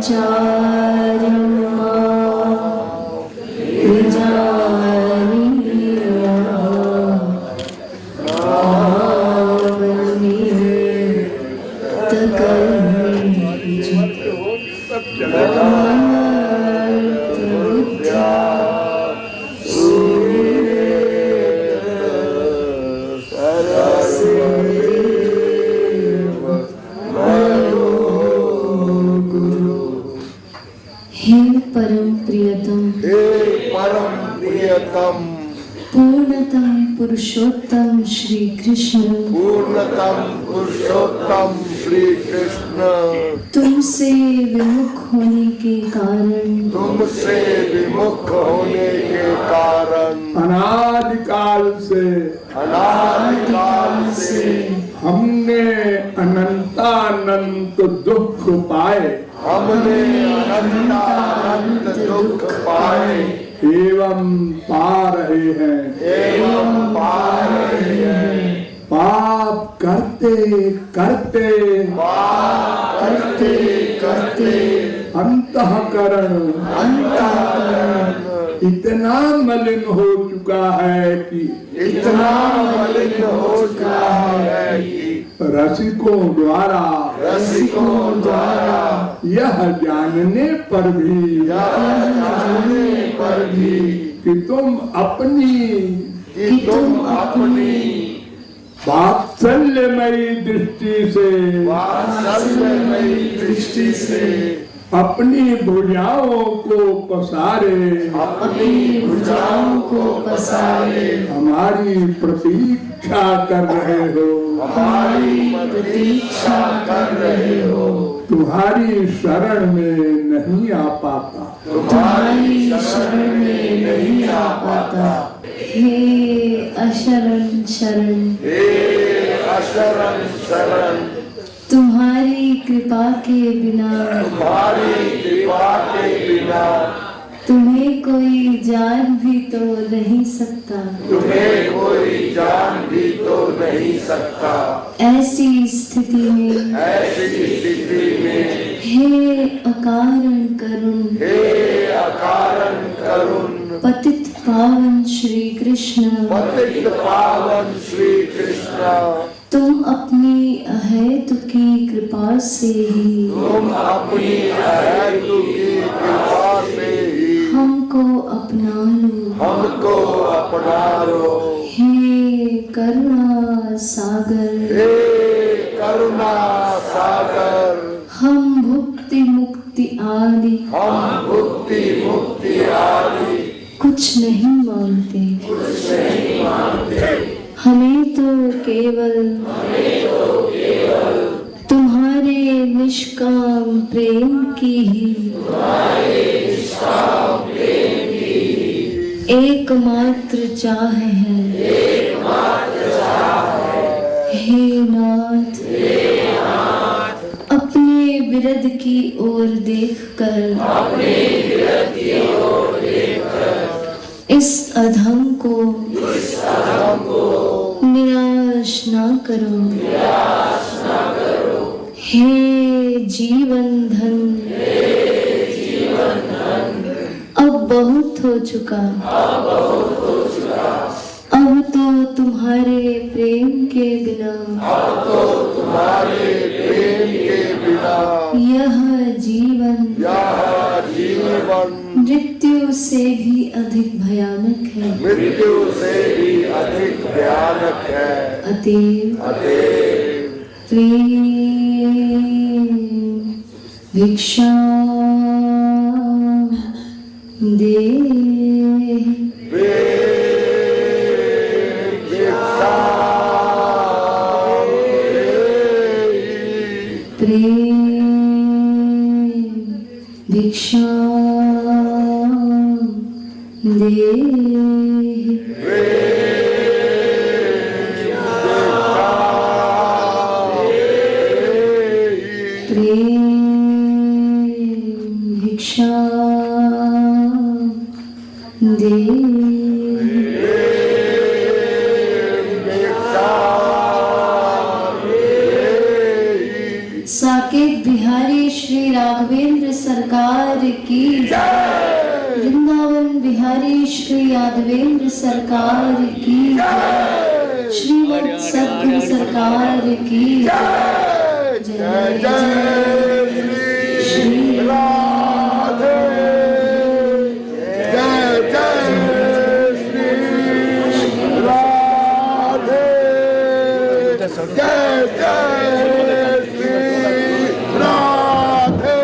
विचार्यं मां विजानीया पूर्णतम पुरुषोत्तम श्री कृष्ण, पूर्णतम पुरुषोत्तम श्री कृष्ण, तुमसे विमुख होने के कारण, तुमसे विमुख होने के कारण, अनादिकाल से हमने अनंतानंत दुख पाए, हमने अनंतानंत दुख पाए एवं पा रहे हैं, पाप करते करते अंतःकरण इतना मलिन हो चुका है कि रसिकों द्वारा यह जानने पर भी कि तुम अपनी वात्सल्यमयी दृष्टि से अपनी भुजाओं को पसारे हमारी प्रतीक्षा कर रहे हो, तुम्हारी शरण में नहीं आ पाता, हे अशरण शरण, तुम्हारी कृपा के बिना तुम्हें कोई जान भी तो नहीं सकता, ऐसी स्थिति में हे अकारण करुण, पतित पावन श्री कृष्ण, तुम अपनी अहेतुकी कृपा से ही हमको अपना लो, हे करुणा सागर, हम भुक्ति मुक्ति आदि कुछ नहीं मांगते, हमें तो केवल तुम्हारे निष्काम प्रेम की ही एकमात्र चाह है, हे नाथ, अपने विरद की ओर देखकर इस अधम को निराश ना करो, हे जीवन धन, अब बहुत हो चुका, अब तो तुम्हारे प्रेम के बिना यह जीवन मृत्यु से भी अधिक भयानक है, अतएव प्रेम भिक्षा दे, भिक्षा दे, भिक्षा दे, साकेत बिहारी श्री राघवेंद्र सरकार की जय। वृंदावन बिहारी श्री यादवेंद्र सरकार की श्रीमद सद्गुरु सरकार की जय जय जय श्री राधे। जय जय श्री राधे। जय जय श्री राधे।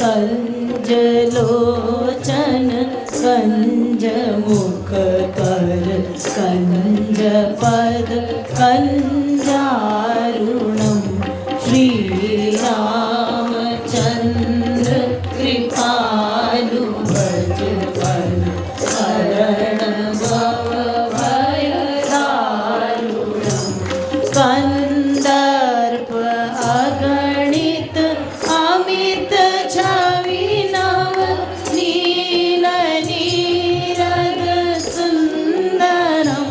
कल कंजलोचन कंजमुख कर कंजपद कंजारुणं श्रीरामचन्द्र कृपालु भज वन हरण भव भयदारुणं कंदर्प अगणित अमित छवि नव नील नीरद सुंदरं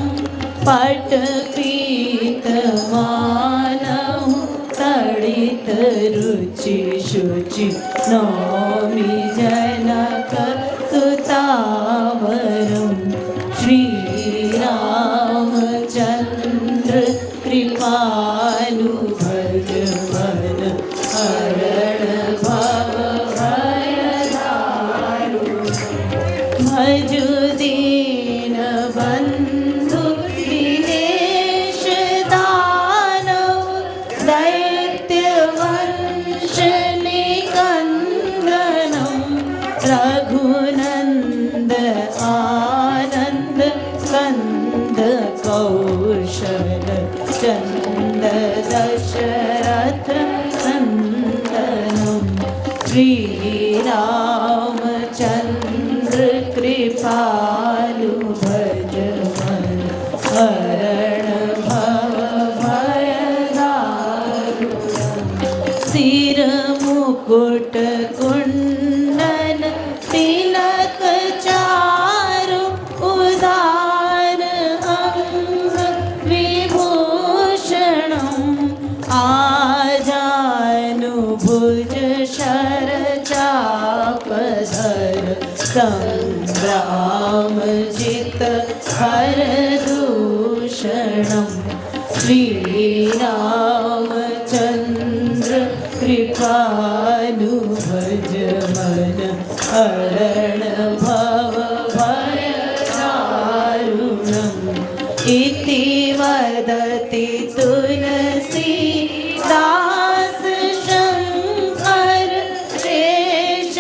पट पीत मानव तड़ित रुचि शुचि नौमि जनक सुतावरं श्रीरामचन्द्र कृपालु भज मन हरण भव भयदारुणं भज दीन बंधु दिनेश दानव दैत्य वंश निकंदनं रघुनंद आनंद कंद कौशल चंद दशरथ नंदनं श्रीरामचन्द्र कृपालु भज मन हरण भव भयदारुणं सिर मुकुट कुंडल तिलक चारु उदार अंग विभूषणं आजानुभुज शर चापधर संग्रामजित हर दूषणं श्रीरामचन्द्र कृपालु भज मन हरण भव भयदारुणं इति वदति तुलसीदास शङ्कर शेष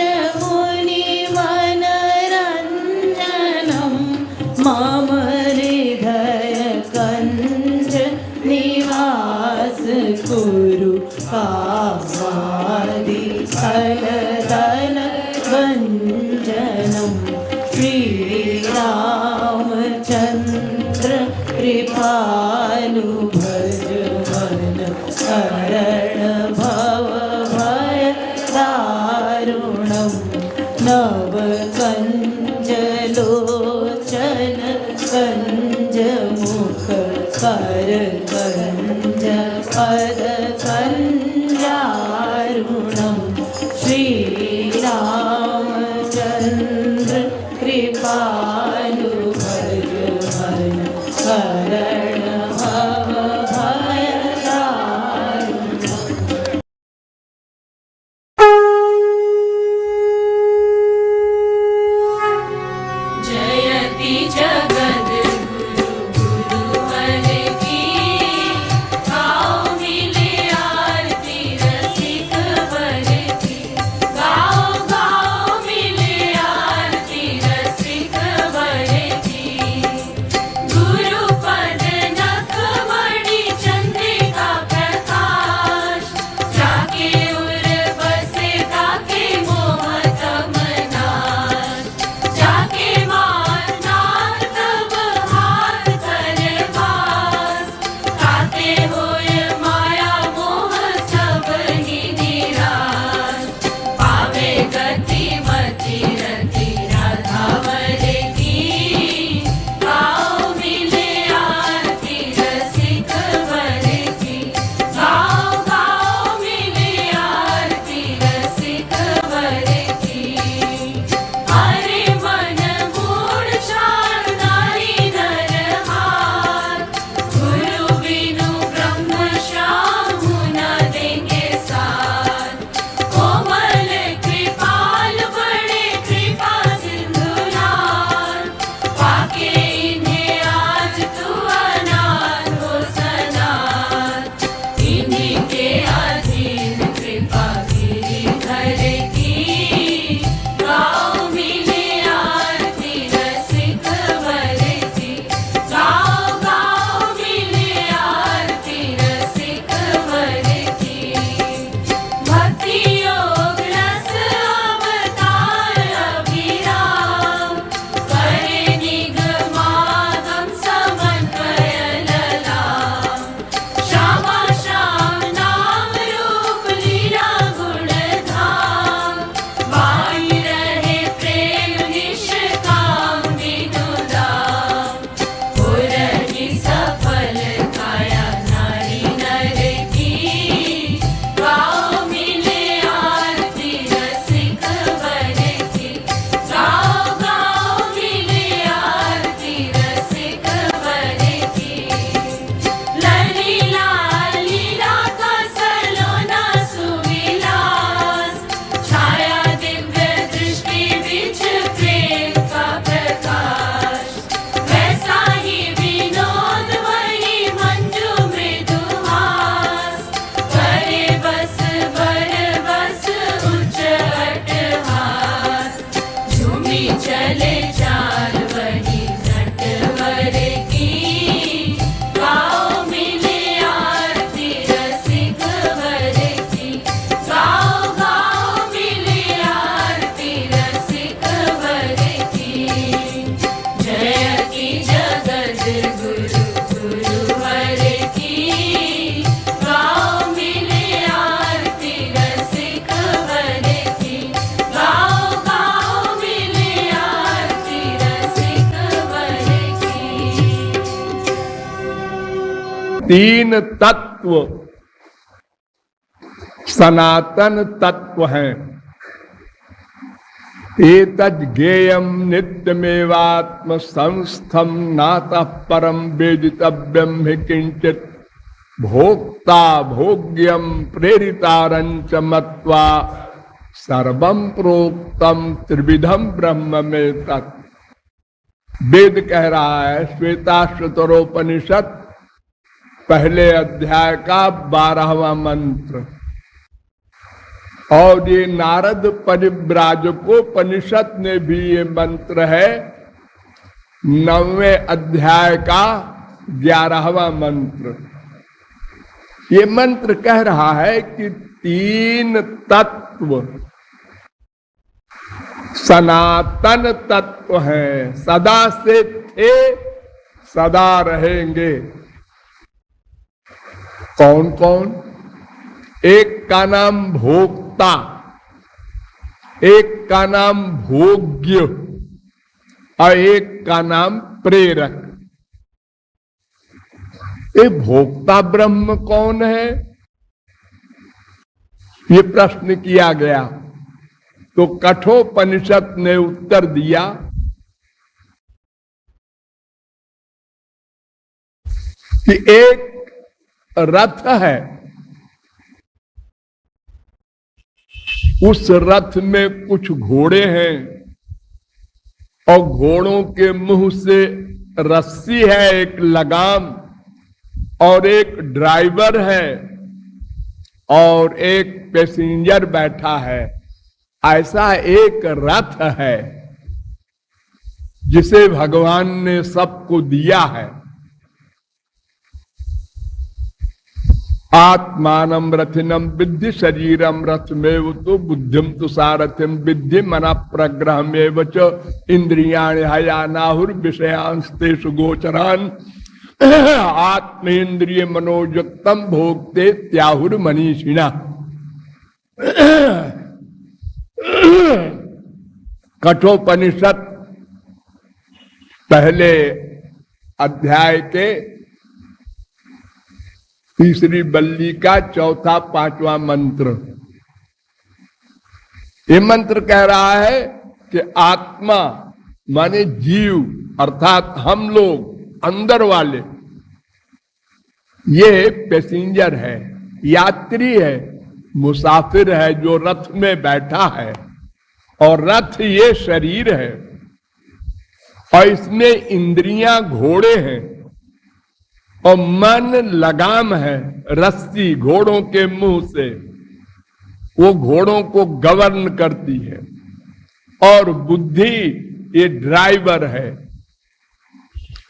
मुनिमनरञ्जनं मम हृदय कञ्ज निवास कुरु कामादि फलदन भञ्जनं श्रीरामचन्द्र कृपालु भज मन हरण भव भयदारुणं नव कंजलोचन कंजमुख कर कंजपद कंजारुणं श्रीरामचन्द्र कृपालु भज मन हरण भव भयदारुणं जयति जगद्गुरु गुरुवर की आओ मिले तीन तत्व सनातन तत्व हैं। एतद् ज्ञेयं नित्यमेवात्म संस्थम नातः परम वेदितव्यम हि किंचित भोक्ता भोग्यम प्रेरितारंच मत्वा सर्वं प्रोक्तम त्रिविधम ब्रह्म में तत्। वेद कह रहा है, श्वेताश्वतरोपनिषद पहले अध्याय का 12वां मंत्र, और ये नारद परिव्राजकोपनिषद में भी ये मंत्र है 9वें अध्याय का 11वां मंत्र। ये मंत्र कह रहा है कि तीन तत्व सनातन तत्व हैं, सदा से थे, सदा रहेंगे। कौन कौन? एक का नाम भोक्ता, एक का नाम भोग्य और एक का नाम प्रेरक। ये भोक्ता ब्रह्म कौन है? ये प्रश्न किया गया तो कठोपनिषद ने उत्तर दिया कि एक रथ है, उस रथ में कुछ घोड़े हैं और घोड़ों के मुंह से रस्सी है, एक लगाम, और एक ड्राइवर है और एक पैसेंजर बैठा है। ऐसा एक रथ है जिसे भगवान ने सबको दिया है। आत्मानम रथिनम विद्धि शरीरम रथमेव तो बुद्धिम तो सारथिम विद्धि मना प्रग्रहमेव च इंद्रियाणि हयानाहुर विषयांस्तेषु गोचरान आत्मेन्द्रिय मनोयुक्तम भोक्ते त्याहुर मनीषिणा। कठोपनिषद पहले अध्याय के तीसरी बल्ली का चौथा 5वां मंत्र। ये मंत्र कह रहा है कि आत्मा माने जीव अर्थात हम लोग अंदर वाले, ये पैसेंजर है, यात्री है, मुसाफिर है जो रथ में बैठा है, और रथ ये शरीर है और इसमें इंद्रियां घोड़े हैं और मन लगाम है, रस्सी घोड़ों के मुंह से, वो घोड़ों को गवर्न करती है, और बुद्धि ये ड्राइवर है।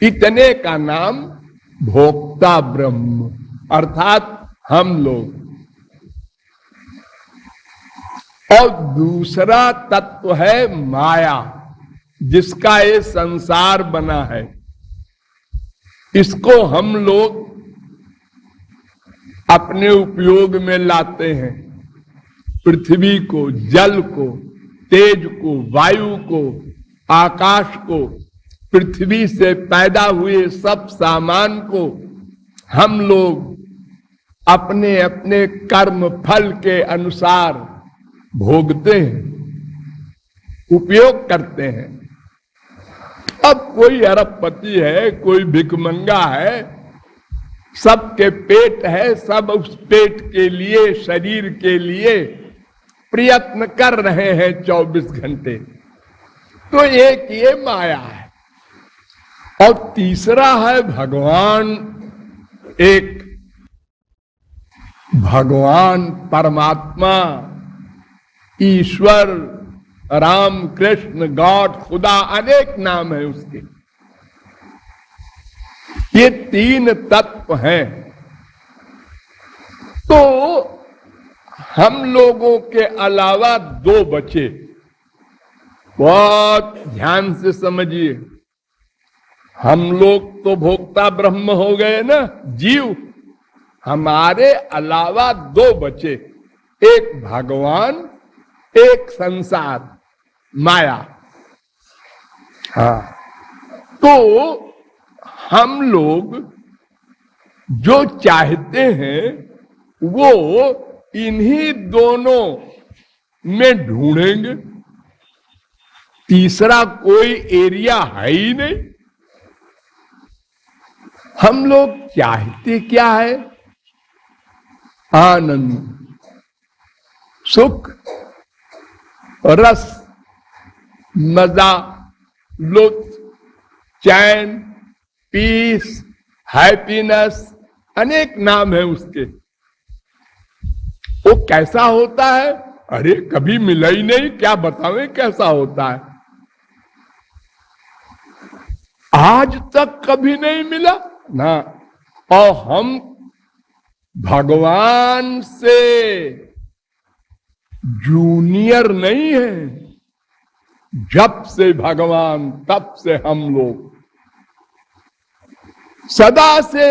इतने का नाम भोक्ता ब्रह्म अर्थात हम लोग। और दूसरा तत्व है माया, जिसका ये संसार बना है। इसको हम लोग अपने उपयोग में लाते हैं। पृथ्वी को, जल को, तेज को, वायु को, आकाश को, पृथ्वी से पैदा हुए सब सामान को हम लोग अपने अपने कर्म फल के अनुसार भोगते हैं, उपयोग करते हैं। अब कोई अरबपति है, कोई भिखमंगा है, सबके पेट है, सब उस पेट के लिए, शरीर के लिए प्रयत्न कर रहे हैं 24 घंटे। तो एक ये माया है। और तीसरा है भगवान, एक भगवान परमात्मा, ईश्वर, राम, कृष्ण, गॉड, खुदा, अनेक नाम है उसके। ये तीन तत्व हैं। तो हम लोगों के अलावा दो बचे। बहुत ध्यान से समझिए। हम लोग तो भोक्ता ब्रह्म हो गए ना, जीव। हमारे अलावा दो बचे, एक भगवान, एक संसार, माया। हाँ, तो हम लोग जो चाहते हैं वो इन्हीं दोनों में ढूंढेंगे, तीसरा कोई एरिया है ही नहीं। हम लोग चाहते क्या है? आनंद, सुख, रस, मजा, लुत्फ, चैन, पीस, हैप्पीनेस, अनेक नाम है उसके। वो कैसा होता है? अरे कभी मिला ही नहीं, क्या बतावें कैसा होता है? आज तक कभी नहीं मिला ना। और हम भगवान से जूनियर नहीं है। जब से भगवान तब से हम लोग सदा से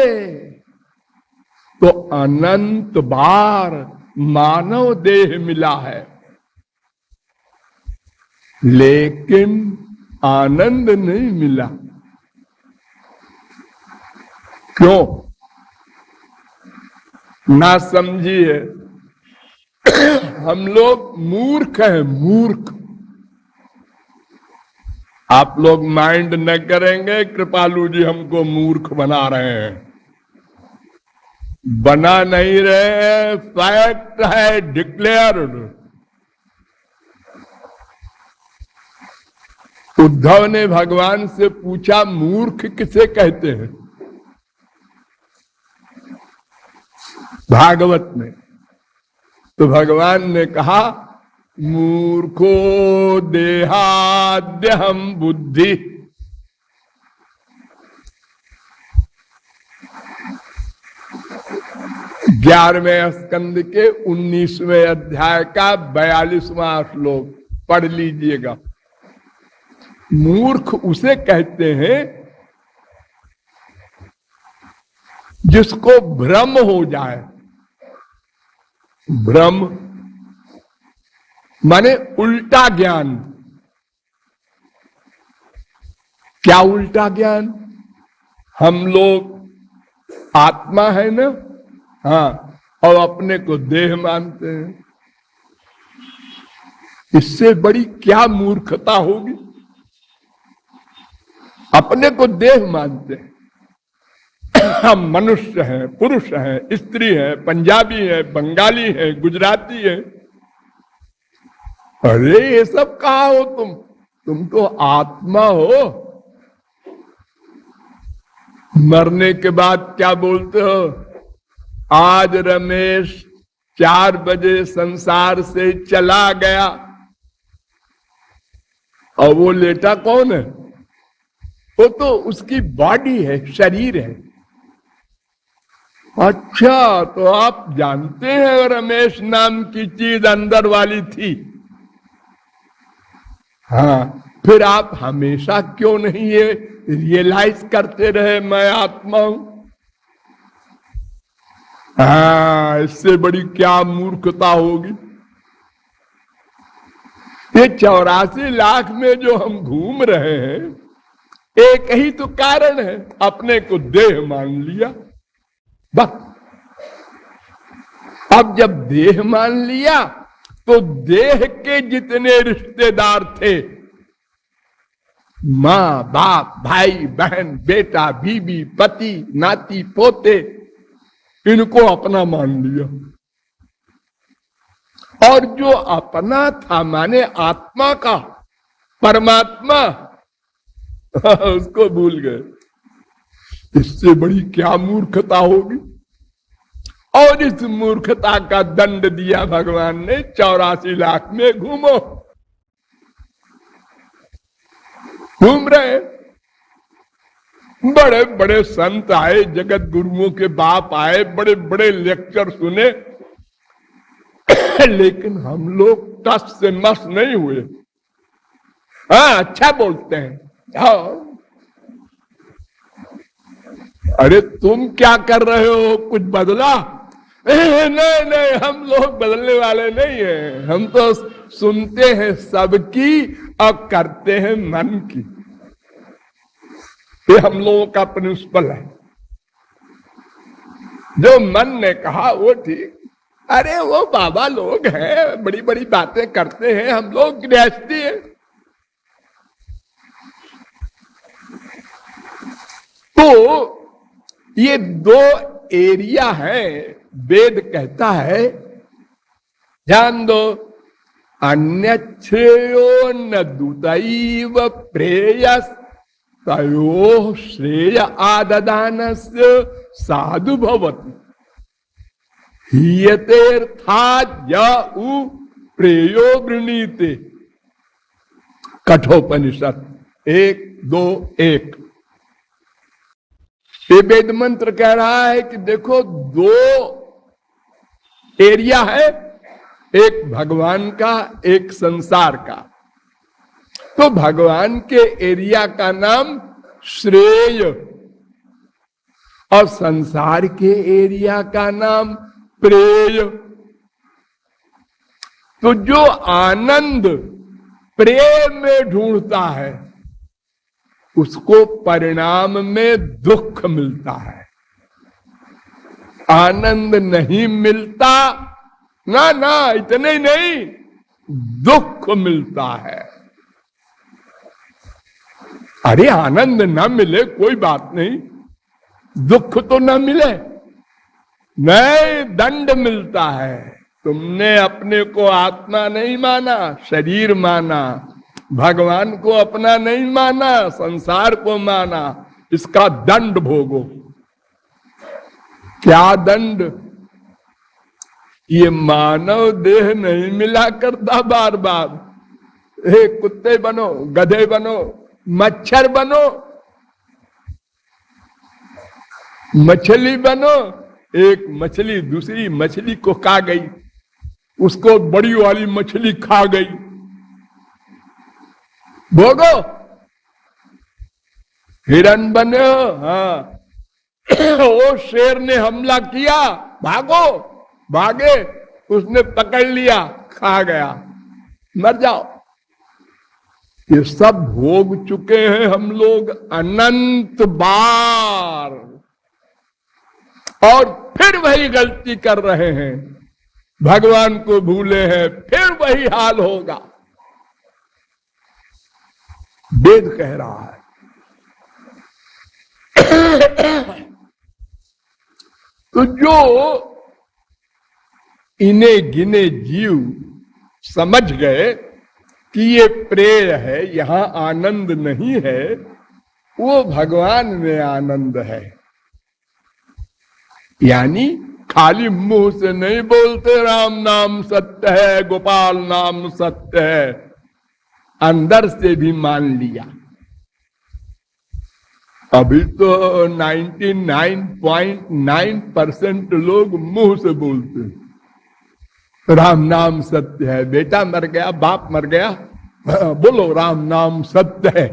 तो अनंत बार मानव देह मिला है, लेकिन आनंद नहीं मिला। क्यों? ना समझिए, हम लोग मूर्ख हैं, मूर्ख। आप लोग माइंड न करेंगे, कृपालु जी हमको मूर्ख बना रहे हैं। बना नहीं रहे, फैक्ट है, डिक्लेयर्ड। उद्धव ने भगवान से पूछा, मूर्ख किसे कहते हैं? भागवत में तो भगवान ने कहा, मूर्खो देहाद्यहम बुद्धि। ग्यारहवें स्कंद के 19वें अध्याय का 42वां श्लोक पढ़ लीजिएगा। मूर्ख उसे कहते हैं जिसको भ्रम हो जाए। भ्रम माने उल्टा ज्ञान। क्या उल्टा ज्ञान? हम लोग आत्मा है ना, हाँ, और अपने को देह मानते हैं। इससे बड़ी क्या मूर्खता होगी? अपने को देह मानते हैं। हम मनुष्य हैं, पुरुष हैं, स्त्री हैं, पंजाबी हैं, बंगाली हैं, गुजराती हैं। अरे ये सब कहा हो तुम तो आत्मा हो। मरने के बाद क्या बोलते हो? आज रमेश 4 बजे संसार से चला गया। और वो लेटा कौन है? वो तो उसकी बॉडी है, शरीर है। अच्छा, तो आप जानते हैं रमेश नाम की चीज अंदर वाली थी। हाँ, फिर आप हमेशा क्यों नहीं ये रियलाइज करते रहे मैं आत्मा हूं? हाँ, इससे बड़ी क्या मूर्खता होगी? ये 84 लाख में जो हम घूम रहे हैं, एक ही तो कारण है, अपने को देह मान लिया। बस अब जब देह मान लिया तो देह के जितने रिश्तेदार थे, मां बाप, भाई बहन, बेटा बीबी, पति नाती पोते, इनको अपना मान लिया। और जो अपना था माने आत्मा का, परमात्मा, उसको भूल गए। इससे बड़ी क्या मूर्खता होगी? और इस मूर्खता का दंड दिया भगवान ने। 84 लाख में घूमो, घूम रहे। बड़े बड़े संत आए, जगत गुरुओं के बाप आए, बड़े बड़े लेक्चर सुने, लेकिन हम लोग टस से मस नहीं हुए। हाँ, अच्छा बोलते हैं। हाँ, अरे तुम क्या कर रहे हो? कुछ बदला? नहीं नहीं, हम लोग बदलने वाले नहीं हैं। हम तो सुनते हैं सबकी और करते हैं मन की। ये हम लोगों का प्रिंसिपल है। जो मन ने कहा वो ठीक। अरे वो बाबा लोग हैं, बड़ी बड़ी बातें करते हैं, हम लोग गृहस्थी हैं। तो ये दो एरिया है। वेद कहता है, ध्यान दो, अन्यच्छ्रेयो न दूतैव प्रेयस तयो श्रेय आददानस्य साधु भवति हीयतेर्थात् य प्रेयो वृणीते। कठोपनिषद 1:2:1। ये वेद मंत्र कह रहा है कि देखो दो एरिया है, एक भगवान का, एक संसार का। तो भगवान के एरिया का नाम श्रेय और संसार के एरिया का नाम प्रेय। तो जो आनंद प्रेम में ढूंढता है उसको परिणाम में दुख मिलता है। आनंद नहीं मिलता, ना ना, इतने ही नहीं, दुख मिलता है। अरे आनंद ना मिले कोई बात नहीं, दुख तो ना मिले, नहीं, दंड मिलता है। तुमने अपने को आत्मा नहीं माना, शरीर माना, भगवान को अपना नहीं माना, संसार को माना, इसका दंड भोगो। क्या दंड? ये मानव देह नहीं मिला करता बार बार। कुत्ते बनो, गधे बनो, मच्छर बनो, मछली बनो। एक मछली दूसरी मछली को खा गई, उसको बड़ी वाली मछली खा गई, भोगो। हिरण बने हो, हाँ, वो शेर ने हमला किया, भागो, भागे, उसने पकड़ लिया, खा गया, मर जाओ। ये सब भोग चुके हैं हम लोग अनंत बार, और फिर वही गलती कर रहे हैं, भगवान को भूले हैं, फिर वही हाल होगा। वेद कह रहा है। तो जो इन्हें गिने जीव समझ गए कि ये प्रेय है, यहां आनंद नहीं है, वो भगवान में आनंद है। यानी खाली मुंह से नहीं बोलते राम नाम सत्य है, गोपाल नाम सत्य है, अंदर से भी मान लिया। अभी तो 99.9% लोग मुंह से बोलते हैं राम नाम सत्य है। बेटा मर गया, बाप मर गया, बोलो राम नाम सत्य है।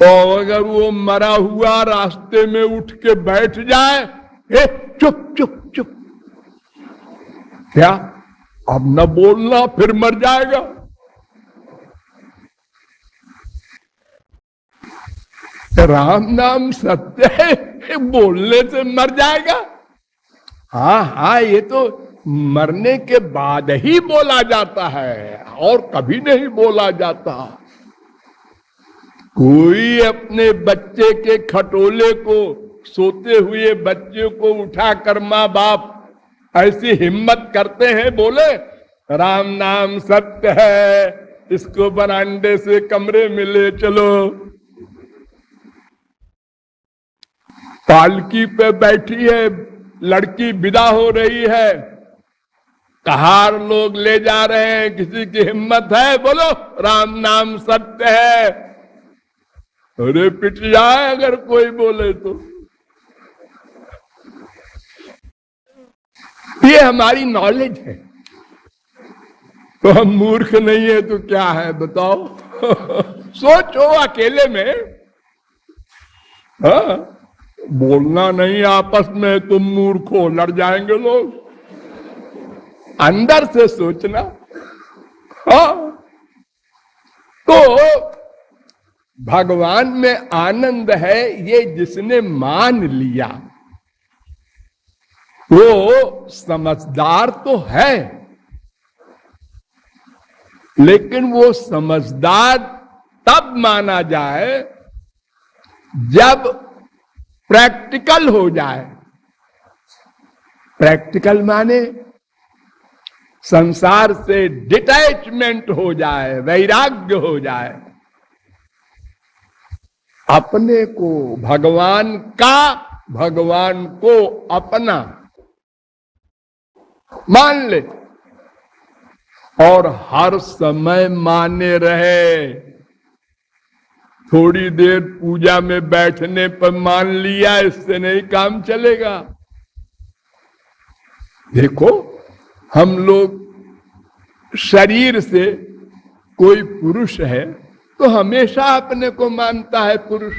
और अगर वो मरा हुआ रास्ते में उठ के बैठ जाए, चुप चुप चुप, क्या अब न बोलना, फिर मर जाएगा। राम नाम सत्य है, बोलने से मर जाएगा। हाँ हाँ, ये तो मरने के बाद ही बोला जाता है, और कभी नहीं बोला जाता। कोई अपने बच्चे के खटोले को, सोते हुए बच्चे को उठाकर माँ बाप ऐसी हिम्मत करते हैं, बोले राम नाम सत्य है, इसको बरामदे से कमरे में ले चलो। पालकी पे बैठी है लड़की, विदा हो रही है, कहार लोग ले जा रहे हैं, किसी की हिम्मत है, बोलो राम नाम सत्य है। अरे पिट जाए अगर कोई बोले तो। ये हमारी नॉलेज है, तो हम मूर्ख नहीं है तो क्या है बताओ। सोचो अकेले में, हाँ, बोलना नहीं आपस में, तुम मूर्ख हो, लड़ जाएंगे लोग। अंदर से सोचना। हाँ, तो भगवान में आनंद है, ये जिसने मान लिया, वो समझदार तो है, लेकिन वो समझदार तब माना जाए जब प्रैक्टिकल हो जाए। प्रैक्टिकल माने संसार से डिटैचमेंट हो जाए, वैराग्य हो जाए, अपने को भगवान का, भगवान को अपना मान ले और हर समय माने रहे। थोड़ी देर पूजा में बैठने पर मान लिया, इससे नहीं काम चलेगा। देखो, हम लोग शरीर से, कोई पुरुष है तो हमेशा अपने को मानता है पुरुष।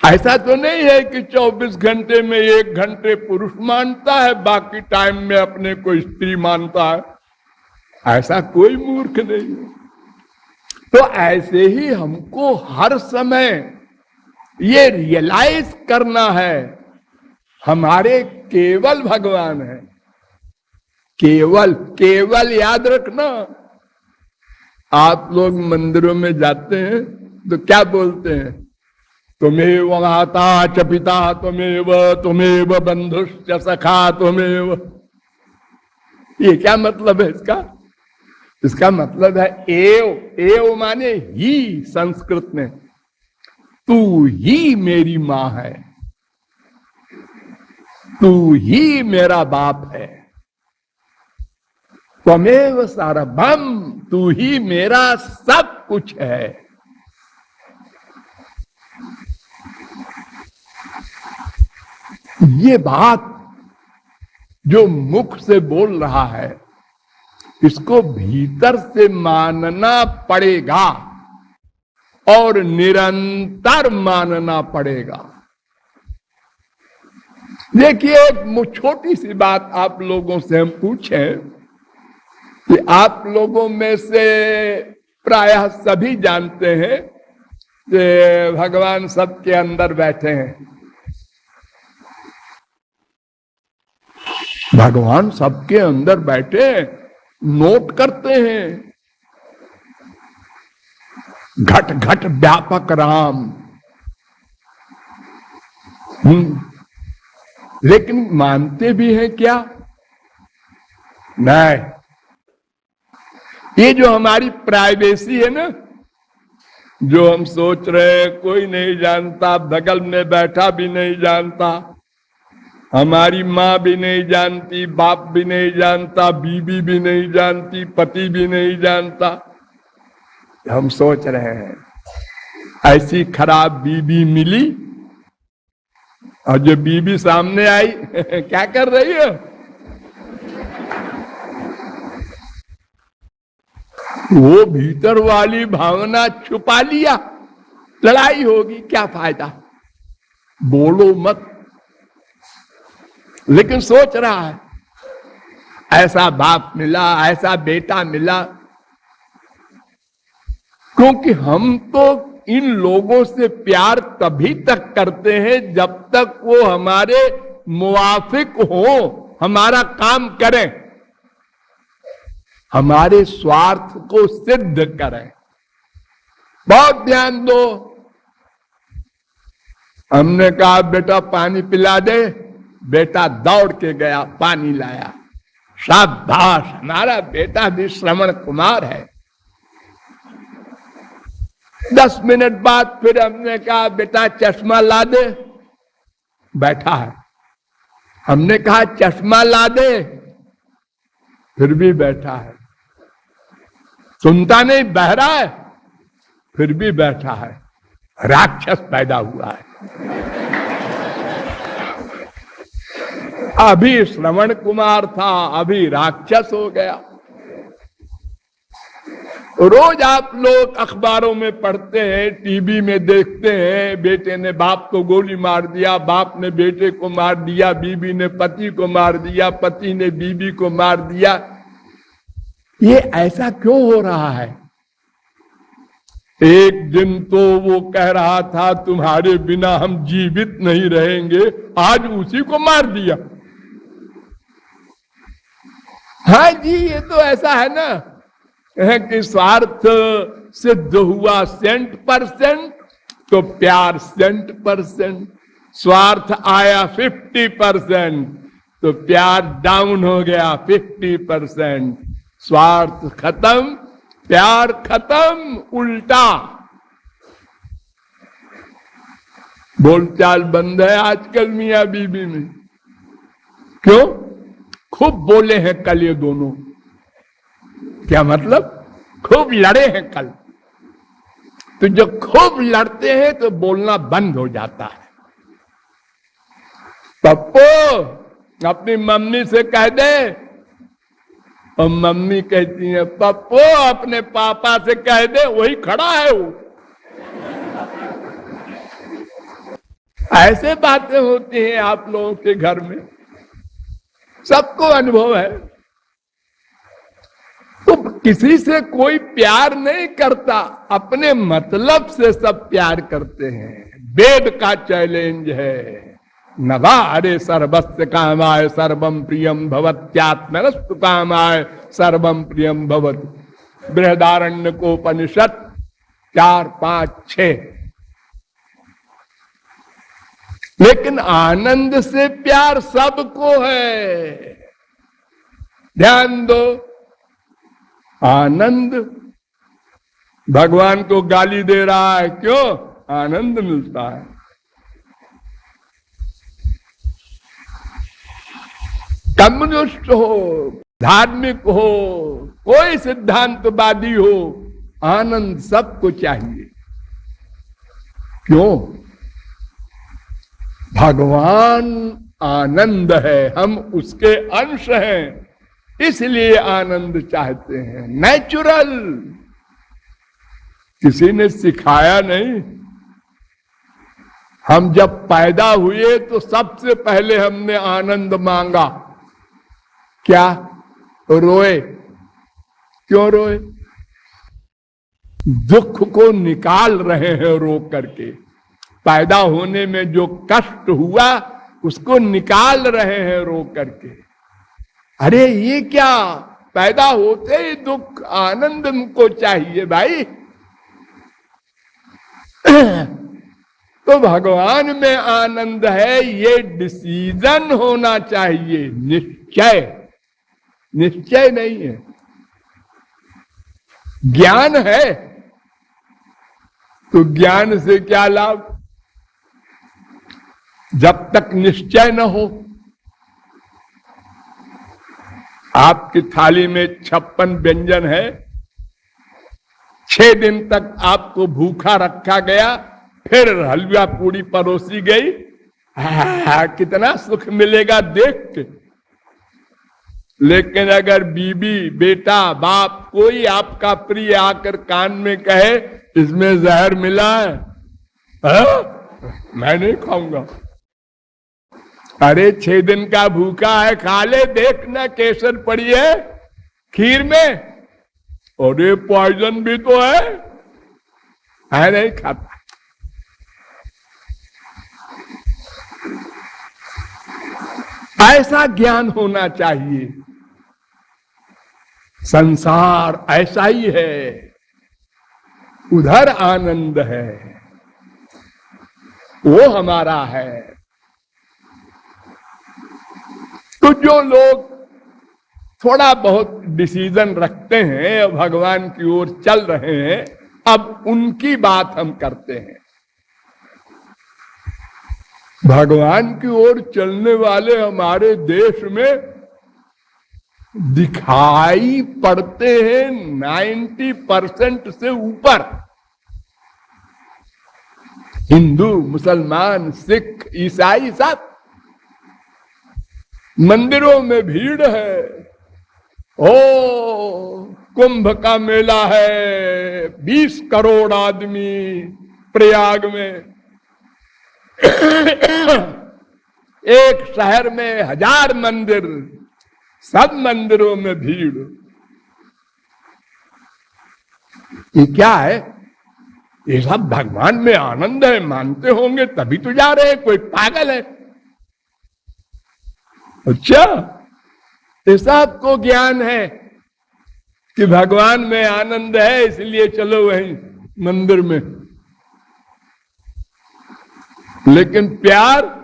ऐसा तो नहीं है कि 24 घंटे में 1 घंटे पुरुष मानता है, बाकी टाइम में अपने को स्त्री मानता है। ऐसा कोई मूर्ख नहीं है। तो ऐसे ही हमको हर समय ये रियलाइज करना है, हमारे केवल भगवान है। केवल, केवल याद रखना। आप लोग मंदिरों में जाते हैं तो क्या बोलते हैं? तुम्हेव माता च पिता त्वमेव, त्वमेव बंधुश्च सखा त्वमेव। ये क्या मतलब है इसका? इसका मतलब है एव। एव माने ही, संस्कृत में तू ही मेरी मां है, तू ही मेरा बाप है। त्वमेव सर्वम, तू ही मेरा सब कुछ है। ये बात जो मुख से बोल रहा है, इसको भीतर से मानना पड़ेगा और निरंतर मानना पड़ेगा। देखिए, एक छोटी सी बात आप लोगों से हम पूछें कि आप लोगों में से प्रायः सभी जानते हैं कि भगवान सबके अंदर बैठे हैं। भगवान सबके अंदर बैठे नोट करते हैं। घट घट व्यापक राम। लेकिन मानते भी हैं क्या? नहीं। ये जो हमारी प्राइवेसी है ना, जो हम सोच रहे हैं कोई नहीं जानता, बगल में बैठा भी नहीं जानता, हमारी माँ भी नहीं जानती, बाप भी नहीं जानता, बीबी भी नहीं जानती, पति भी नहीं जानता। हम सोच रहे हैं ऐसी खराब बीबी मिली, और जो बीबी सामने आई क्या कर रही है? वो भीतर वाली भावना छुपा लिया। लड़ाई होगी, क्या फायदा? बोलो मत। लेकिन सोच रहा है ऐसा बाप मिला, ऐसा बेटा मिला। क्योंकि हम तो इन लोगों से प्यार तभी तक करते हैं जब तक वो हमारे मुवाफिक हो, हमारा काम करें, हमारे स्वार्थ को सिद्ध करें। बहुत ध्यान दो। हमने कहा बेटा पानी पिला दे, बेटा दौड़ के गया, पानी लाया। शाबाश, हमारा बेटा भी श्रवण कुमार है। 10 मिनट बाद फिर हमने कहा बेटा चश्मा ला दे, बैठा है। हमने कहा चश्मा ला दे, फिर भी बैठा है। सुनता नहीं, बहरा है, फिर भी बैठा है। राक्षस पैदा हुआ है। अभी श्रवण कुमार था, अभी राक्षस हो गया। रोज आप लोग अखबारों में पढ़ते हैं, टीवी में देखते हैं, बेटे ने बाप को गोली मार दिया, बाप ने बेटे को मार दिया, बीबी ने पति को मार दिया, पति ने बीबी को मार दिया। ये ऐसा क्यों हो रहा है? एक दिन तो वो कह रहा था तुम्हारे बिना हम जीवित नहीं रहेंगे, आज उसी को मार दिया। हाँ जी, ये तो ऐसा है ना कि स्वार्थ सिद्ध हुआ 100% तो प्यार 100%, स्वार्थ आया 50% तो प्यार डाउन हो गया 50%, स्वार्थ खत्म प्यार खत्म, उल्टा। बोलचाल बंद है आजकल मियां बीबी में। क्यों? खूब बोले हैं कल ये दोनों। क्या मतलब? खूब लड़े हैं कल। तो जब खूब लड़ते हैं तो बोलना बंद हो जाता है। पप्पू अपनी मम्मी से कह दे, और मम्मी कहती है पप्पू अपने पापा से कह दे, वही खड़ा है वो। ऐसे बातें होती हैं आप लोगों के घर में, सबको अनुभव है। तो किसी से कोई प्यार नहीं करता, अपने मतलब से सब प्यार करते हैं। वेद का चैलेंज है, नवा अरे सर्वस्य कामाय सर्वम प्रियम भवत्यात्मनस्तु कामाय सर्वम प्रियम भवत। बृहदारण्यकोपनिषद 4, 5, 6। लेकिन आनंद से प्यार सबको है। ध्यान दो, आनंद भगवान को गाली दे रहा है, क्यों? आनंद मिलता है। कम्युनिस्ट हो, धार्मिक हो, कोई सिद्धांतवादी हो, आनंद सबको चाहिए। क्यों? भगवान आनंद है, हम उसके अंश हैं, इसलिए आनंद चाहते हैं। नेचुरल, किसी ने सिखाया नहीं। हम जब पैदा हुए तो सबसे पहले हमने आनंद मांगा। क्या? रोए। क्यों रोए? दुख को निकाल रहे हैं रो करके। पैदा होने में जो कष्ट हुआ उसको निकाल रहे हैं रो करके। अरे ये क्या, पैदा होते ही दुख, आनंद हमको चाहिए भाई। तो भगवान में आनंद है, ये डिसीजन होना चाहिए, निश्चय। निश्चय नहीं है, ज्ञान है। तो ज्ञान से क्या लाभ जब तक निश्चय न हो। आपकी थाली में 56 व्यंजन है, 6 दिन तक आपको भूखा रखा गया, फिर हलवा पूरी परोसी गई, कितना सुख मिलेगा देख के। लेकिन अगर बीबी, बेटा, बाप, कोई आपका प्रिय आकर कान में कहे इसमें जहर मिला है, मैं नहीं खाऊंगा। अरे 6 दिन का भूखा है, खा ले, देखना केसर पड़ी है खीर में, और ये पॉइजन भी तो है नहीं खाता। ऐसा ज्ञान होना चाहिए। संसार ऐसा ही है, उधर आनंद है, वो हमारा है। तो जो लोग थोड़ा बहुत डिसीजन रखते हैं, भगवान की ओर चल रहे हैं, अब उनकी बात हम करते हैं। भगवान की ओर चलने वाले हमारे देश में दिखाई पड़ते हैं 90% से ऊपर। हिंदू, मुसलमान, सिख, ईसाई सब। मंदिरों में भीड़ है। ओ कुंभ का मेला है, 20 करोड़ आदमी प्रयाग में। एक शहर में 1000 मंदिर, सब मंदिरों में भीड़। ये क्या है? ये सब भगवान में आनंद है मानते होंगे तभी तो जा रहे हैं, कोई पागल है। अच्छा, ऐसा आपको ज्ञान है कि भगवान में आनंद है इसलिए चलो वहीं मंदिर में, लेकिन प्यार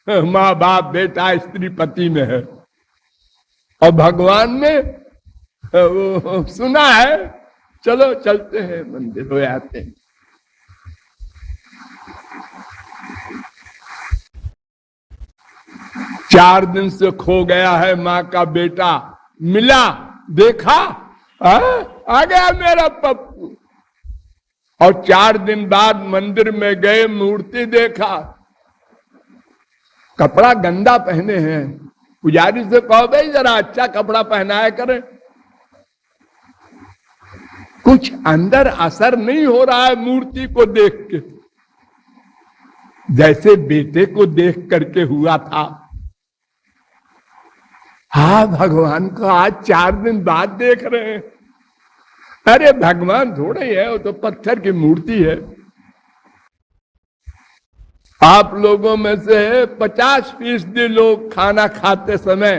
माँ बाप बेटा स्त्री पति में है और भगवान में वो सुना है, चलो चलते हैं मंदिर हो आते हैं। चार दिन से खो गया है माँ का बेटा, मिला, देखा, आ गया मेरा पप्पू। और 4 दिन बाद मंदिर में गए, मूर्ति देखा, कपड़ा गंदा पहने हैं। पुजारी से कहो भाई जरा अच्छा कपड़ा पहनाया करे। कुछ अंदर असर नहीं हो रहा है मूर्ति को देख के, जैसे बेटे को देख करके हुआ था। हाँ, भगवान को आज 4 दिन बाद देख रहे हैं। अरे भगवान थोड़े ही है, वो तो पत्थर की मूर्ति है। आप लोगों में से 50% लोग खाना खाते समय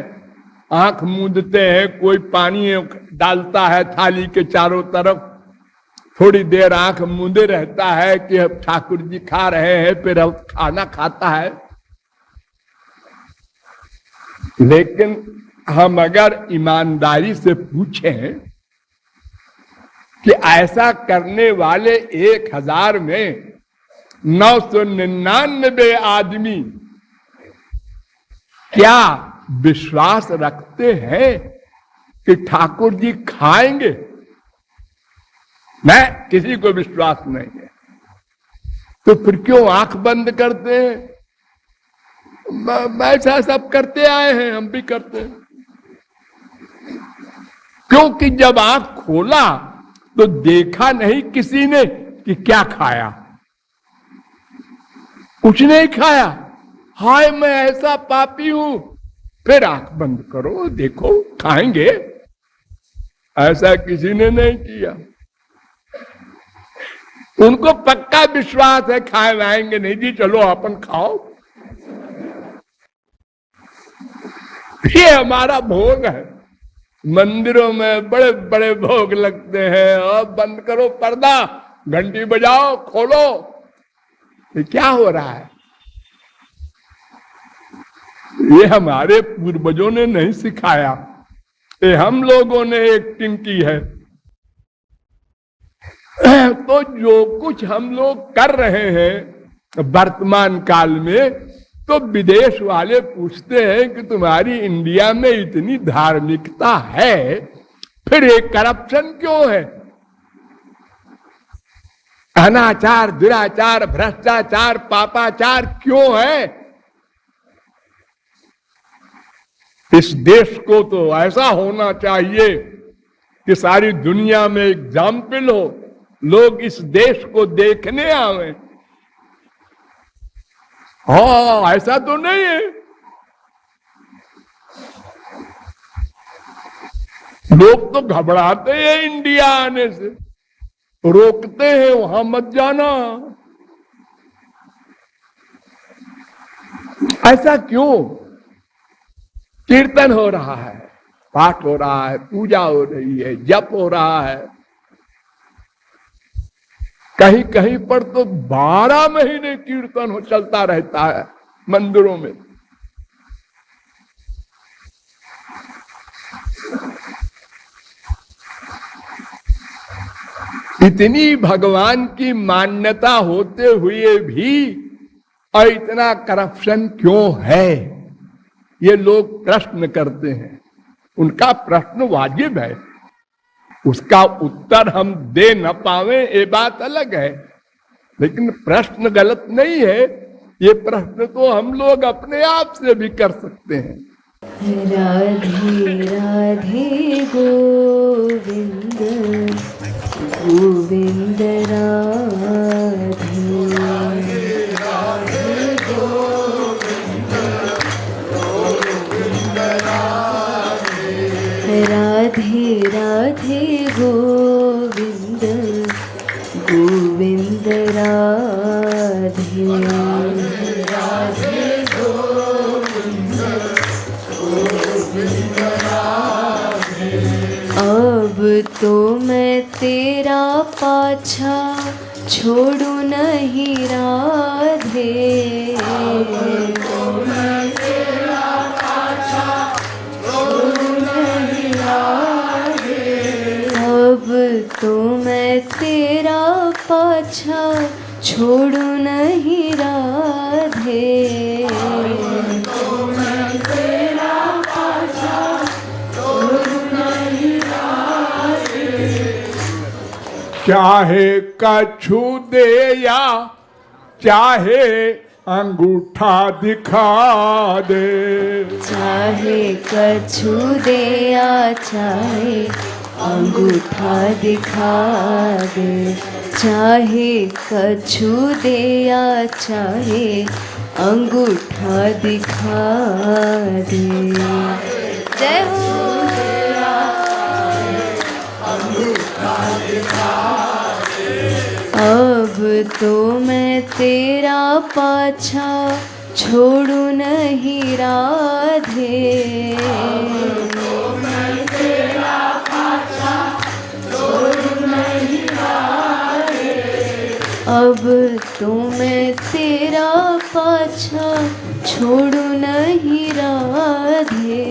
आंख मूंदते हैं, कोई पानी डालता है थाली के चारों तरफ, थोड़ी देर आंख मूंदे रहता है कि अब ठाकुर जी खा रहे हैं, फिर अब खाना खाता है। लेकिन हम अगर ईमानदारी से पूछें कि ऐसा करने वाले 1000 में 999 आदमी क्या विश्वास रखते हैं कि ठाकुर जी खाएंगे? नहीं, किसी को विश्वास नहीं है। तो फिर क्यों आंख बंद करते हैं? ऐसा सब करते आए हैं, हम भी करते हैं। क्योंकि जब आंख खोला तो देखा नहीं किसी ने कि क्या खाया, कुछ नहीं खाया। हाय मैं ऐसा पापी हूं, फिर आंख बंद करो, देखो खाएंगे, ऐसा किसी ने नहीं किया। उनको पक्का विश्वास है खाए लाएंगे नहीं जी, चलो अपन खाओ, ये हमारा भोग है। मंदिरों में बड़े बड़े भोग लगते हैं, और बंद करो पर्दा, घंटी बजाओ, खोलो, ये क्या हो रहा है? ये हमारे पूर्वजों ने नहीं सिखाया, ये हम लोगों ने एक्टिंग की है। तो जो कुछ हम लोग कर रहे हैं वर्तमान काल में, तो विदेश वाले पूछते हैं कि तुम्हारी इंडिया में इतनी धार्मिकता है, फिर एक करप्शन क्यों है? अनाचार, दुराचार, भ्रष्टाचार, पापाचार क्यों है? इस देश को तो ऐसा होना चाहिए कि सारी दुनिया में एग्जाम्पल हो, लोग इस देश को देखने आवे। हाँ, ऐसा तो नहीं है। लोग तो घबराते हैं इंडिया आने से, रोकते हैं वहां मत जाना। ऐसा क्यों? कीर्तन हो रहा है, पाठ हो रहा है, पूजा हो रही है, जप हो रहा है, कहीं कहीं पर तो 12 महीने कीर्तन हो चलता रहता है मंदिरों में। इतनी भगवान की मान्यता होते हुए भी और इतना करप्शन क्यों है, ये लोग प्रश्न करते हैं। उनका प्रश्न वाजिब है, उसका उत्तर हम दे न पावे ये बात अलग है, लेकिन प्रश्न गलत नहीं है। ये प्रश्न तो हम लोग अपने आप से भी कर सकते हैं। राधे राधे गोविंद गोविंद राधे राधे राधे गोविंद गोविंद अब तो मैं तेरा पाछा छोड़ू नहीं राधे। अब तो मैं तेरा पाछा छोड़ू नहीं राधे। चाहे कछु दे या चाहे अंगूठा दिखा दे। चाहे कछु दे या चाहे अंगूठा दिखा दे। चाहे कछु दे या चाहे अंगूठा दिखा दे। जय हो। अब तो मैं तेरा पाछा छोड़ू नहीं राधे। अब तो मैं तेरा पाछा छोड़ू नहीं राधे। अब तो मैं तेरा पाछा छोड़ू नहीं राधे।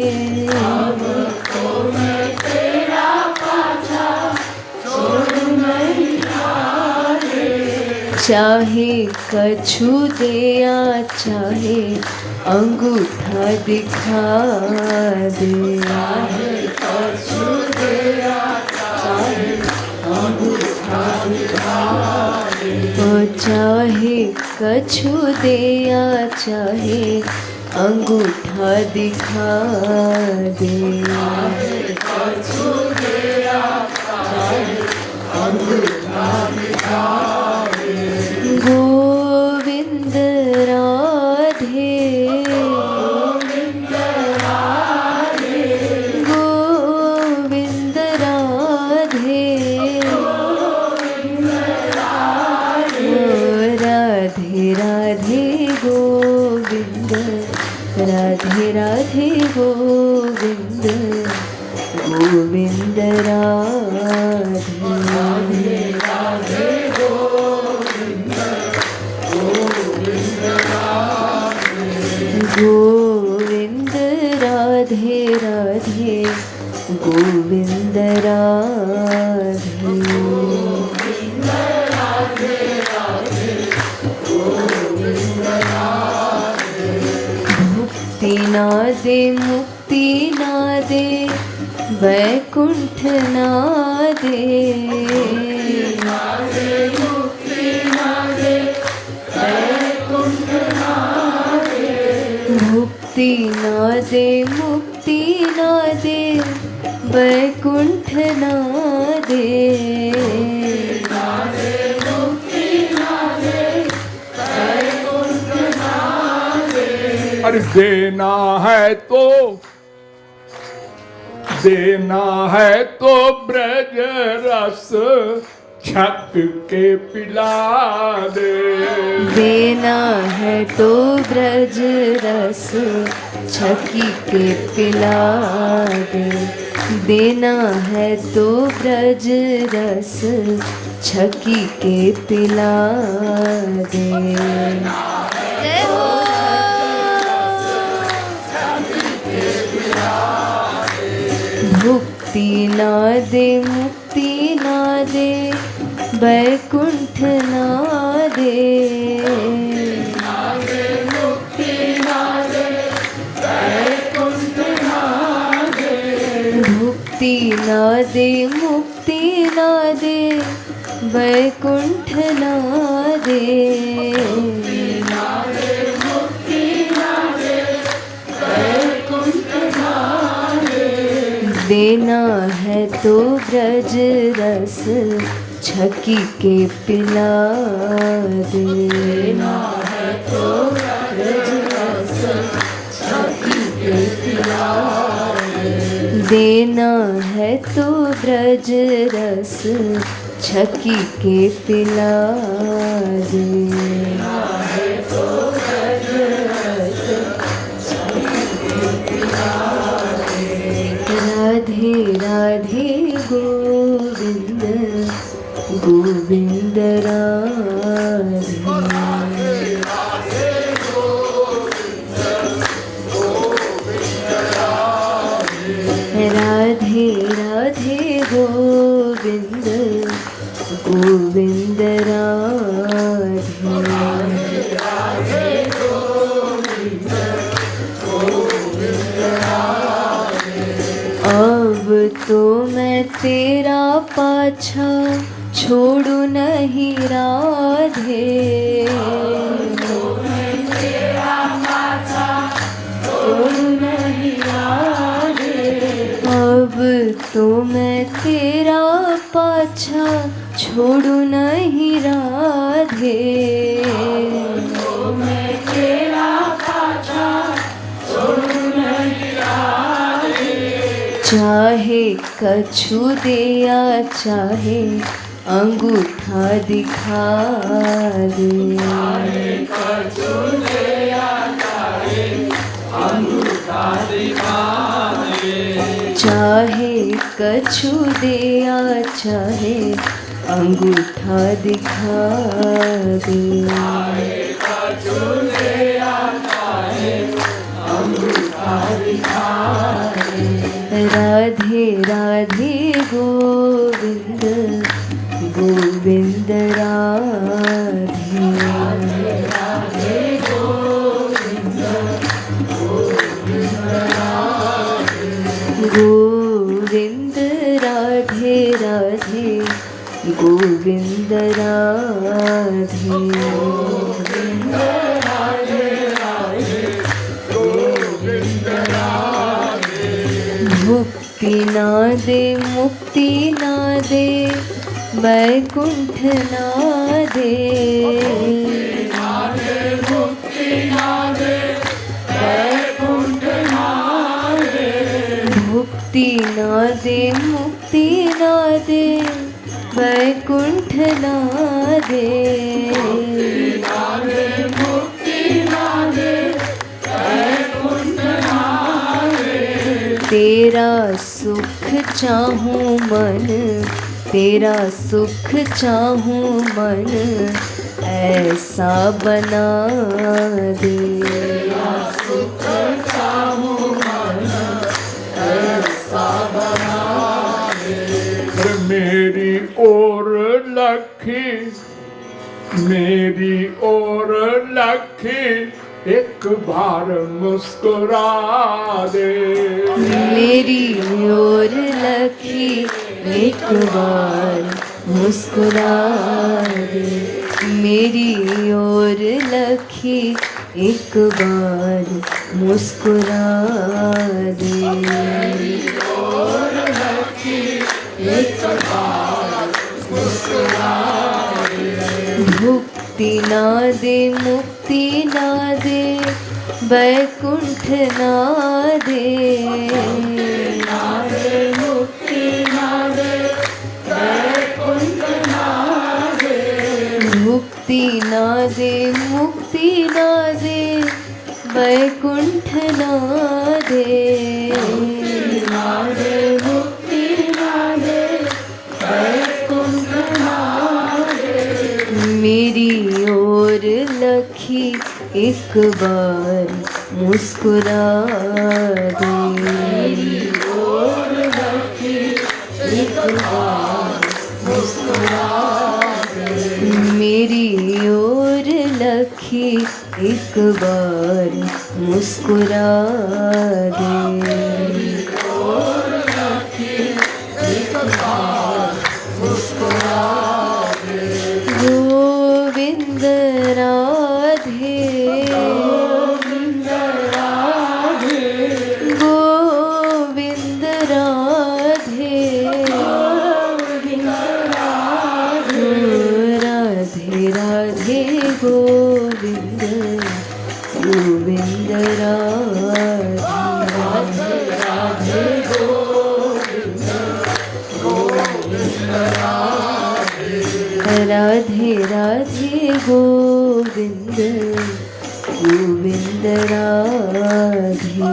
चाहे कछु दे या चाहे अंगूठा दिखा दे। चाहे कछु दे या चाहे अंगूठा दिखा दे। चाहे कछु दे या चाहे अंगूठा दिखा दे। कछु दे या चाहे अंगूठा दिखा दे। गोविंद राधे गोविंद राधे गोविंद राधे राधे राधे गोविंद राधे राधे गोविंद गोविंद राधे राधे गोविंद गोविंद गोविंद राधे राधे गोविंद मुक्ति ना दे मुक्ति ना दे वैकुंठ ना दे। मुक्ति ना दे वैकुंठ ना दे। मुक्ति ना दे मुक्ति ना दे वैकुंठ ना दे। अरे देना है तो ब्रज रस छक के पिला दे। देना है तो ब्रज रस छकी के पिला दे। देना है तो ब्रज रस छकी के पिला दे। जय हो। मुक्ति ना दे मुक्ति ना दे वैकुंठ ना दे। मुक्ति ना दे वैकुंठ ना दे। मुक्ति ना दे मुक्ति ना दे वैकुंठ ना दे। देना है तो ब्रज रस छकी के पिला दे। देना है तो ब्रज रस छकी के पिला दे। देना है तो ब्रज रस छकी के पिला दे। राधे राधे गोविंद गोविंद राधे। राधे राधे गोविंद गोविंद राधे। अब तो मैं तेरा पाछा छोड़ू नहीं राधे। अब तो मैं तेरा पाछा छोड़ू नहीं राधे। चाहे कछु दे या चाहे अंगूठा दिखा दे। चाहे कछु दे या चाहे अंगूठा दिखा दे। राधे राधे गोविंद गोविंद राधे। गोविंद राधे राधे गोविंद राधे। मुक्ति ना दे मुक्ति ना दे वैकुंठ ना दे। मुक्ति ना दे वैकुंठ ना दे। मुक्ति ना दे मुक्ति ना दे वैकुंठ ना दे। तेरा सुख चाहूं मन तेरा सुख चाहूं मन ऐसा बना दे। तेरा सुख चाहूं मन ऐसा बना दे। मेरी ओर लखी मेरी ओर लखी एक बार मुस्कुरा दे। मेरी ओर लखी एक बार मुस्कुरा दे। मेरी ओर लखी एक बार मुस्कुरा दे। मेरी ओर लखी एक बार मुस्कुरा दे। मुक्ति ना दे मुक्ति ना दे वैकुंठ ना दे। मुक्ति ना दे वैकुंठ ना दे। मुक्ति ना दे मुक्ति ना दे वैकुंठ ना दे। मुक्ति ना दे वैकुंठ ना दे। मेरी ओर लखी एक बार मुस्कुरा दे। मेरी ओर लखी एक बार मुस्कुरा दे। मेरी ओर लखी एक बार मुस्कुरा दे। मेरी ओर लखी एक बार मुस्कुरा दे। गोविंद राधे गोविंद राधे गोविंद राधे गोविंद राधे। राधे राधे गोविंद गोविंद राधे। राधे गोविंद गोविंद राधे। राधे राधे गोविंद गोविंद राधे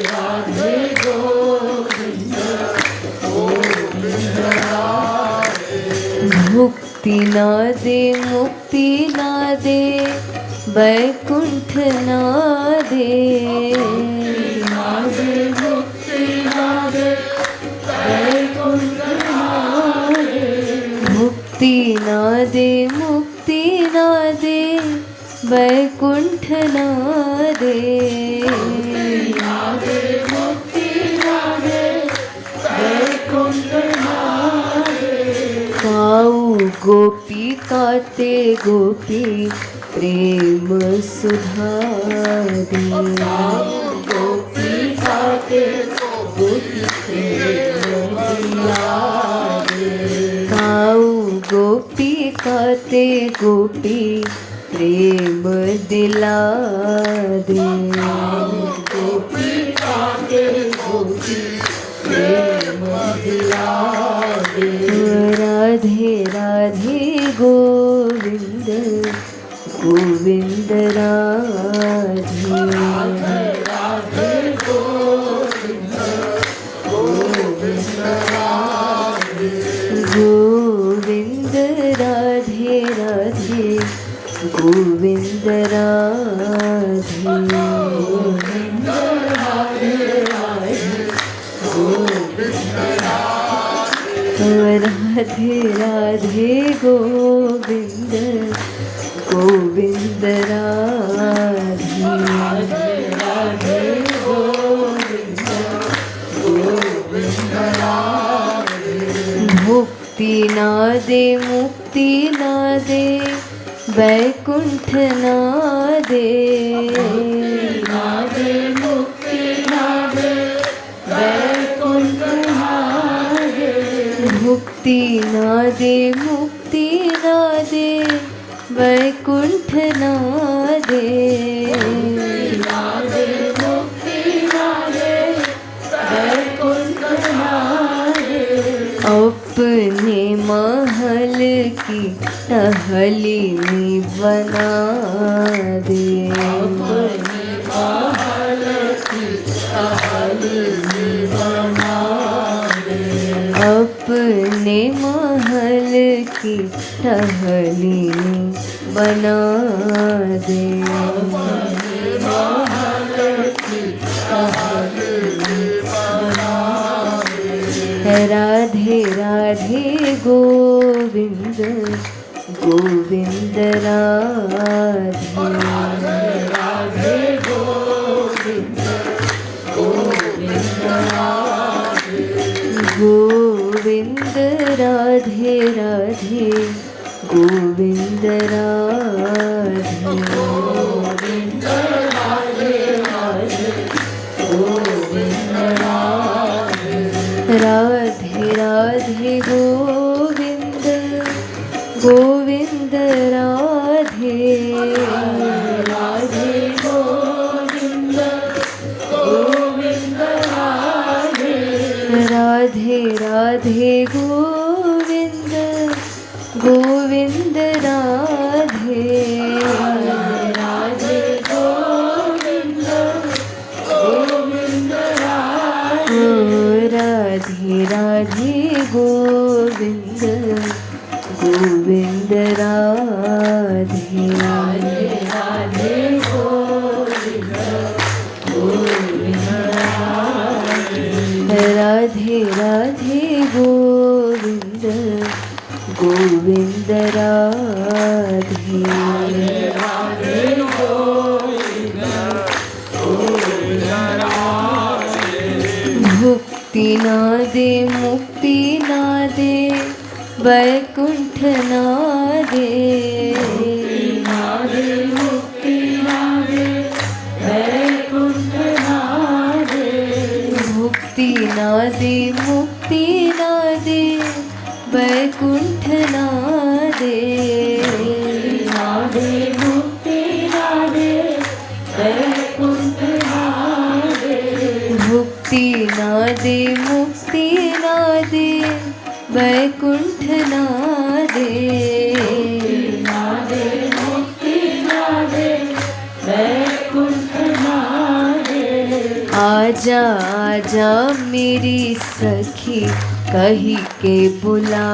राधे गोविंद गोविंद मुक्ति ना दे मुक्ति ना दे वैकुंठ ना दे मुक्ति ना दे वैकुंठ ना दे मुक्ति ना दे मुक्ति ना दे वैकुंठ ना दे मुक्ति ना दे वैकुंठ ना दे काऊ गोपी काते गोपी प्रेम सुधा दे गोपी खाते गोपी प्रेम दिला दे काऊ गोपी काते गोपी प्रेम दिला दे गोपी खाते गोपी प्रेम दिला दे राधे राधे गोविंद गोविंद राधे राधे गोविंद गोविंद राधे गोविंद राधे राधे गोविंद राधे गोविंद राधे राधे गोविंद राधे राधे गोविंद गोविंद राधे राधे गोविंद गोविंद राधे मुक्ति ना दे मुक्ति ना दे वैकुंठ ना दे राधे मुक्ति ना दे वैकुंठ ना दे मुक्ति ना दे मुक्ति ना दे वैकुंठ ना दे राधे मुक्ति ना दे वैकुंठ ना दे अपने महल की टहली बना दे अपने महल की टहली बना दे अपने महल की टहली बना दे महल की टहली बना दे राधे राधे गोविंद गोविंद राधे राधे गोविंद गोविंद राधे गोविंद राधे राधे गोविंद राधे गोविंद राधे राधे गोविंद राधे राधे राधे गोविंद गोविंद राधे राधे गोविंद गोविंद राधे राधे राधे गोविंद गोविंद राधे राधे गोविंद गोविंद राधे राधे राधे गोविंद गोविंद राधे राधे गोविंद गोविंद राधे राधे गोविंद गोविंद राधे राधे गोविंद गोविंद मुक्ति ना दे मुक्ति ना दे वैकुंठ ना दे मुक्ति ना दे वैकुंठ ना दे मुक्ति ना दे मुक्ति ना दे वैकुंठ ना दे मुक्ति ना दे वैकुंठ ना दे मुक्ति ना दे मुक्ति ना दे वैकुंठ ना दे आजा आजा मेरी सखी कही के बुला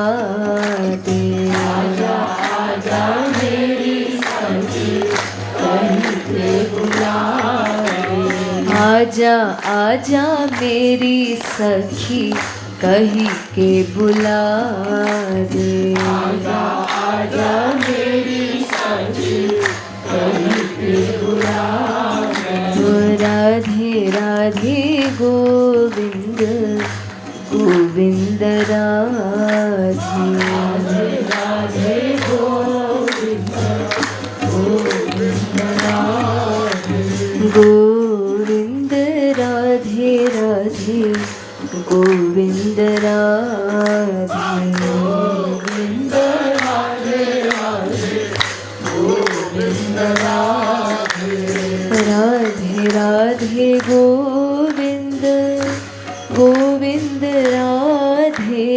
दे। आजा आजा मेरी सखी कहीं के बुला दे। आजा आजा मेरी सखी कही के बुला दे। आजा आजा मेरी सखी कहीं के बुला दे। राधे राधे गोविंद गोविंद राधे। राधे गोविंद गोविंद राधे। गोविंद राधे राधे गोविंद राधे। गोविंद राधे राधे गोविंद राधे। राधे राधे गोविंद गोविंद राधे।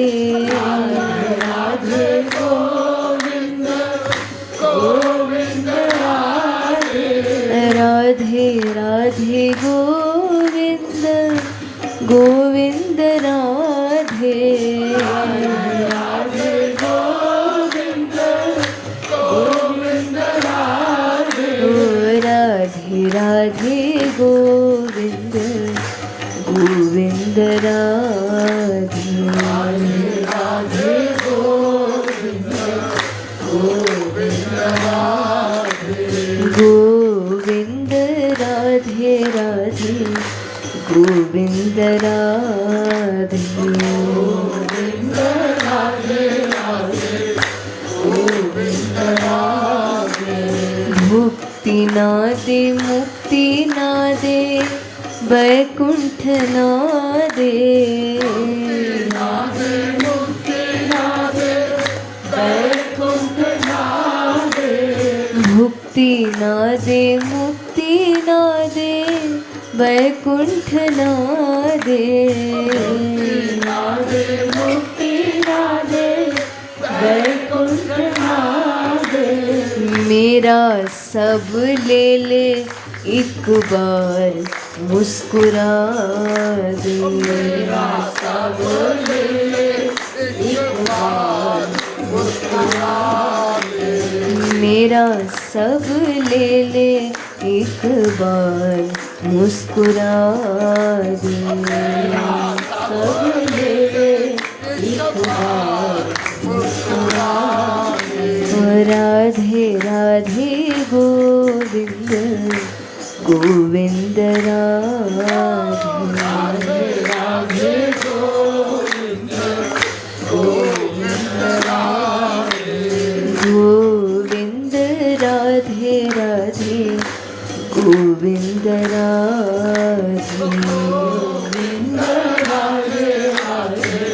राधे गोविंद गोविंद राधे। राधे राधे गोविंद गोविंद राधे। राधे गोविंद गोविंद राधे। राधे राधे गोविंद गोविंद राधे। राधे गोविंद गोविंद राधे। गोविंद राधे राधे गोविंद राधे। गोविंद राधे राधे गोविंद राधे। मुक्ति ना दे मुक्ति ना दे वैकुंठ ना दे। नादे मुक्ति नादे वैकुंठ नादे। मुक्ति ना दे मुक्ति ना दे वैकुंठ ना दे। नादे मुक्ति नादे वैकुंठ नादे। मेरा सब ले ले एक बार मुस्कुरा दे। मेरा सब ले ले एक बार मुस्कुरा दे। मेरा सब ले ले एक बार मुस्कुरा दे। सब ले ले एक बार मुस्कुरा दे। राधे राधे गोविंद गोविंद राधे। राधे गोविंद गोविंद राधे। गोविंद राधे राधे गोविंद राधे। गोविंद राधे राधे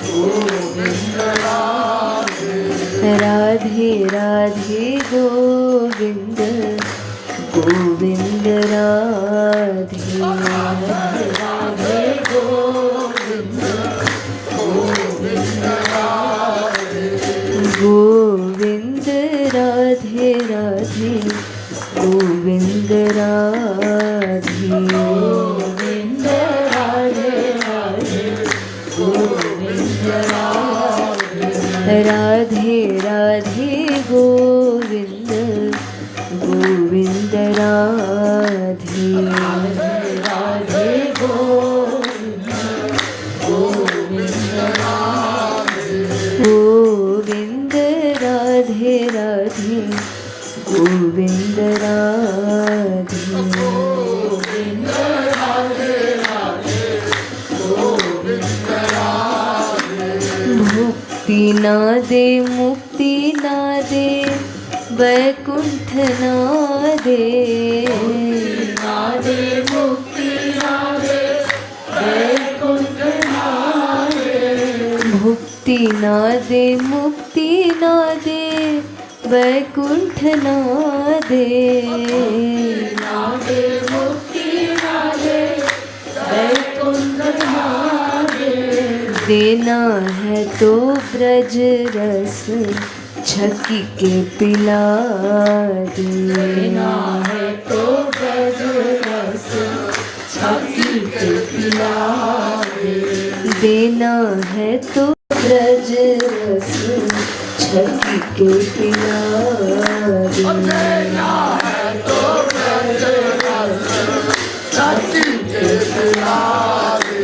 गोविंद राधे। राधे राधे गोविंद गोविंद राधे। राधे गोविंद गोविंद राधे। गोविंद राधे राधे गोविंद राधे। गोविंद राधे राधे गोविंद राधे। राधे राधे गोविंद गोविंद राधे। राधे गोविंद गोविंद राधे। गोविंद राधे राधे गोविंद राधे। गोविंद राधे राधे गोविंद राधे। मुक्ति ना दे मुक्ति ना दे वैकुंठ ना दे। नादे मुक्ति नादे वैकुंठ नादे। मुक्ति ना दे मुक्ति ना दे वैकुंठ ना दे। नादे मुक्ति नादे वैकुंठ नादे। देना है तो ब्रज रस छकी के पिला दे। देना है तो ब्रज रस छकी के पिला दे। देना है तो ब्रज रस छकी के पिला दे। देना है तो ब्रज रस छकी के पिला दे।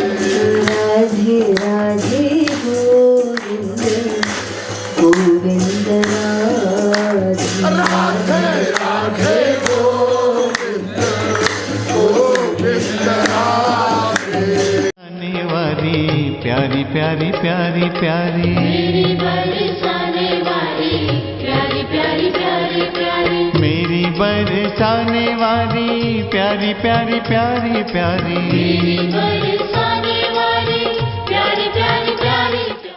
राधे राधे गोविंद गोविंद राधे। राधे राधे गोविंद गोविंद राधे। आने वाली प्यारी प्यारी प्यारी प्यारी मेरी बरसाने वाली प्यारी प्यारी प्यारी प्यारी। मेरी बरसाने वाली प्यारी प्यारी प्यारी प्यारी। मेरी बरसाने वाली प्यारी प्यारी प्यारी प्यारी।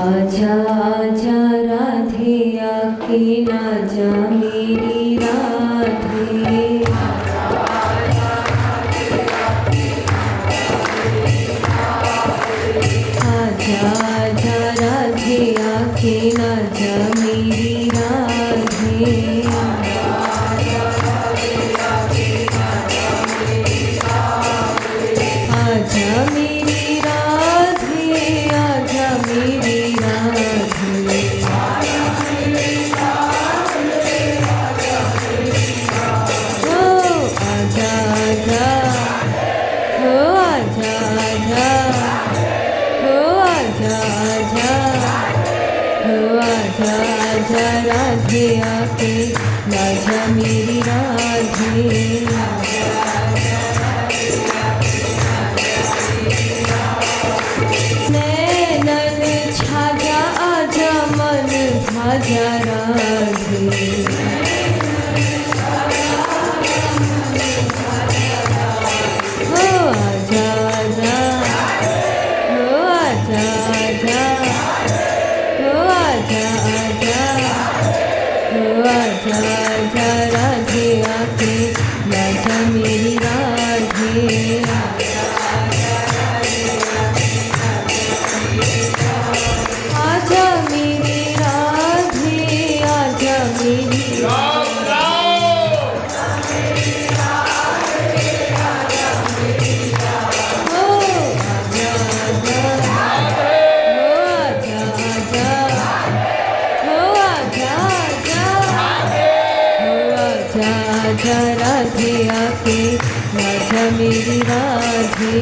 आजा आजा राधे आके ना जा मेरी राधे। आजा आजा राधे आके ना जा मेरी राधे। आजा मेरी राधे आजा मेरी राधे। ओ आजा आजा ओ आजा आजा ओ आजा आजा ओ आजा आजा राधे आके ना जा मेरी राधे। नैनन छाजा आजा मन भाजा राधे। हो आजा आजा हो आजा आजा हो आजा आजा हो आजा आजा राधे आके ना जा मेरी राधे। आजा मेरी राधे आजा मेरी हो आजा आजा हो आजा आजा हो आजा आजा हो आजा आजा राधे आके ना जा मेरी राधे।